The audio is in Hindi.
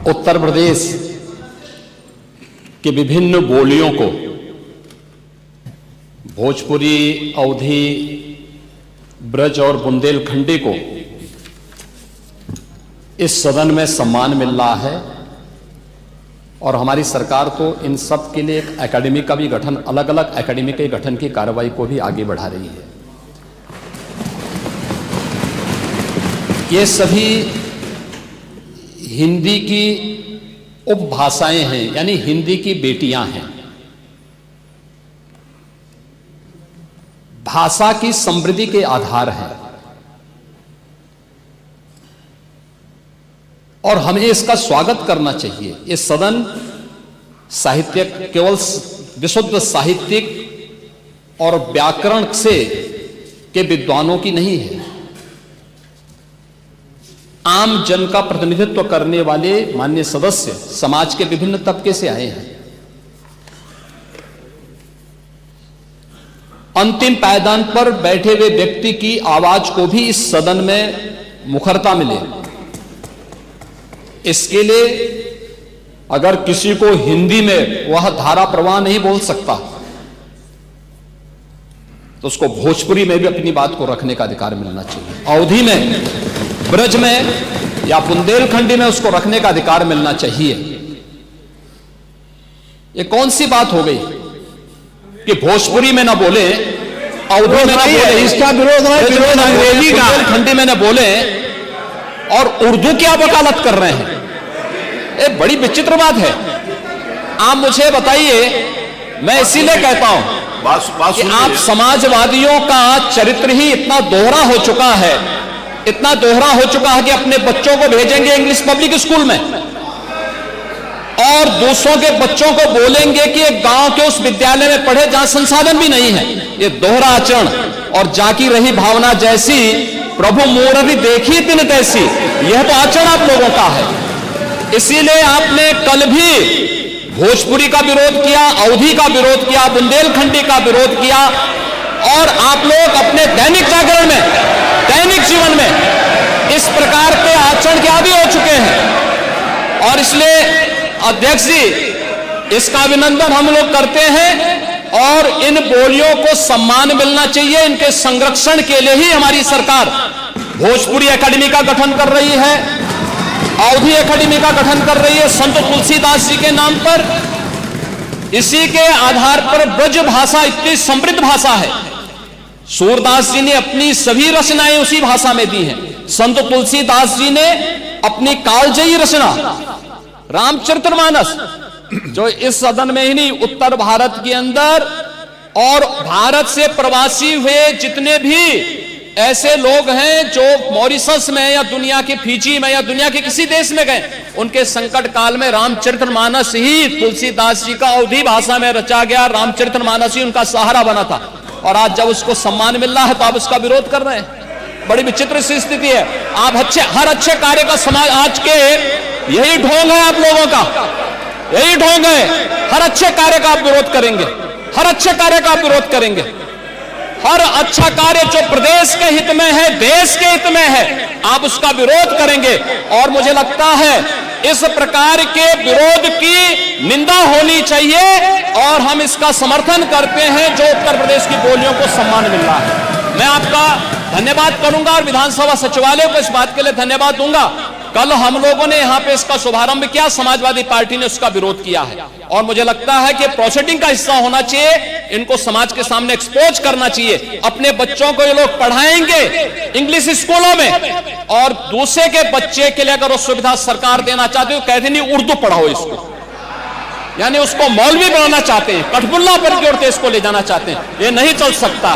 उत्तर प्रदेश के विभिन्न बोलियों को, भोजपुरी, अवधी, ब्रज और बुंदेलखंडी को इस सदन में सम्मान मिल रहा है और हमारी सरकार तो इन सब के लिए एक एकेडमी का भी गठन, अलग अलग एकेडमी के गठन की कार्रवाई को भी आगे बढ़ा रही है। ये सभी हिंदी की उपभाषाएं हैं, यानी हिंदी की बेटियां हैं। भाषा की समृद्धि के आधार हैं और हमें इसका स्वागत करना चाहिए। ये सदन साहित्यिक, केवल विशुद्ध साहित्यिक और व्याकरण से के विद्वानों की नहीं है, आम जन का प्रतिनिधित्व करने वाले माननीय सदस्य समाज के विभिन्न तबके से आए हैं। अंतिम पायदान पर बैठे हुए व्यक्ति की आवाज को भी इस सदन में मुखरता मिले, इसके लिए अगर किसी को हिंदी में वह धारा प्रवाह नहीं बोल सकता तो उसको भोजपुरी में भी अपनी बात को रखने का अधिकार मिलना चाहिए, अवधी में, ब्रज में या बुंदेलखंडी में उसको रखने का अधिकार मिलना चाहिए। ये कौन सी बात हो गई कि भोजपुरी में ना बोले, अवधी में ना बोले, इसका विरोध अंग्रेजी का, बुंदेलखंडी में ना बोले और उर्दू की आप वकालत कर रहे हैं। ये बड़ी विचित्र बात है। आप मुझे बताइए, मैं इसीलिए कहता हूं कि आप समाजवादियों का चरित्र ही इतना दोहरा हो चुका है, इतना दोहरा हो चुका है कि अपने बच्चों को भेजेंगे इंग्लिश पब्लिक स्कूल में और दूसरों के बच्चों को बोलेंगे कि एक गांव के उस विद्यालय में पढ़े जहां संसाधन भी नहीं है। ये दोहरा आचरण और जाकी रही भावना जैसी प्रभु मूर्ति देखी दिन तैसी, यह तो आचरण आप लोगों का है। इसीलिए आपने कल भी भोजपुरी का विरोध किया, अवधी का विरोध किया, बुंदेलखंडी का विरोध किया और आप लोग अपने दैनिक जागरण में, दैनिक जीवन में इस प्रकार के आचरण के आदी हो चुके हैं। और इसलिए अध्यक्ष जी, इसका अभिनंदन हम लोग करते हैं और इन बोलियों को सम्मान मिलना चाहिए। इनके संरक्षण के लिए ही हमारी सरकार भोजपुरी एकेडमी का गठन कर रही है, अवधी एकेडमी का गठन कर रही है संत तुलसीदास जी के नाम पर। इसी के आधार पर ब्रज भाषा इतनी समृद्ध भाषा है। सूरदास जी ने अपनी सभी रचनाएं उसी भाषा में दी हैं। संत तुलसीदास जी ने अपनी कालजयी रचना रामचरितमानस, जो इस सदन में ही नहीं, उत्तर भारत के अंदर और भारत से प्रवासी हुए जितने भी ऐसे लोग हैं जो मॉरिशस में या दुनिया के फिजी में या दुनिया के किसी देश में गए, उनके संकट काल में रामचरितमानस ही तुलसीदास जी का अवधी भाषा में रचा गया, रामचरितमानस ही उनका सहारा बना था। और आज जब उसको सम्मान मिल रहा है तो आप उसका विरोध कर रहे हैं। बड़ी विचित्र सी स्थिति है। आप हर अच्छे कार्य का समाज, आज के यही ढोंग है आप लोगों का, यही ढोंग है। हर अच्छे कार्य का आप विरोध करेंगे, हर अच्छे कार्य का आप विरोध करेंगे। हर अच्छा कार्य जो प्रदेश के हित में है, देश के हित में है, आप उसका विरोध करेंगे। और मुझे लगता है इस प्रकार के विरोध की निंदा होनी चाहिए और हम इसका समर्थन करते हैं जो उत्तर प्रदेश की बोलियों को सम्मान मिल रहा है। मैं आपका धन्यवाद करूंगा और विधानसभा सचिवालय को इस बात के लिए धन्यवाद दूंगा। कल हम लोगों ने यहां पे इसका शुभारंभ किया, समाजवादी पार्टी ने उसका विरोध किया है और मुझे लगता है कि प्रोसीडिंग का हिस्सा होना चाहिए। इनको समाज के सामने एक्सपोज करना चाहिए। अपने बच्चों को ये लोग पढ़ाएंगे इंग्लिश स्कूलों में और दूसरे के बच्चे के लिए अगर वो सुविधा सरकार देना चाहती है, कहते नहीं उर्दू पढ़ाओ इसको, यानी उसको मौलवी बनाना चाहते हैं, कठपुल्ला पर की ओर इसको ले जाना चाहते हैं। ये नहीं चल सकता।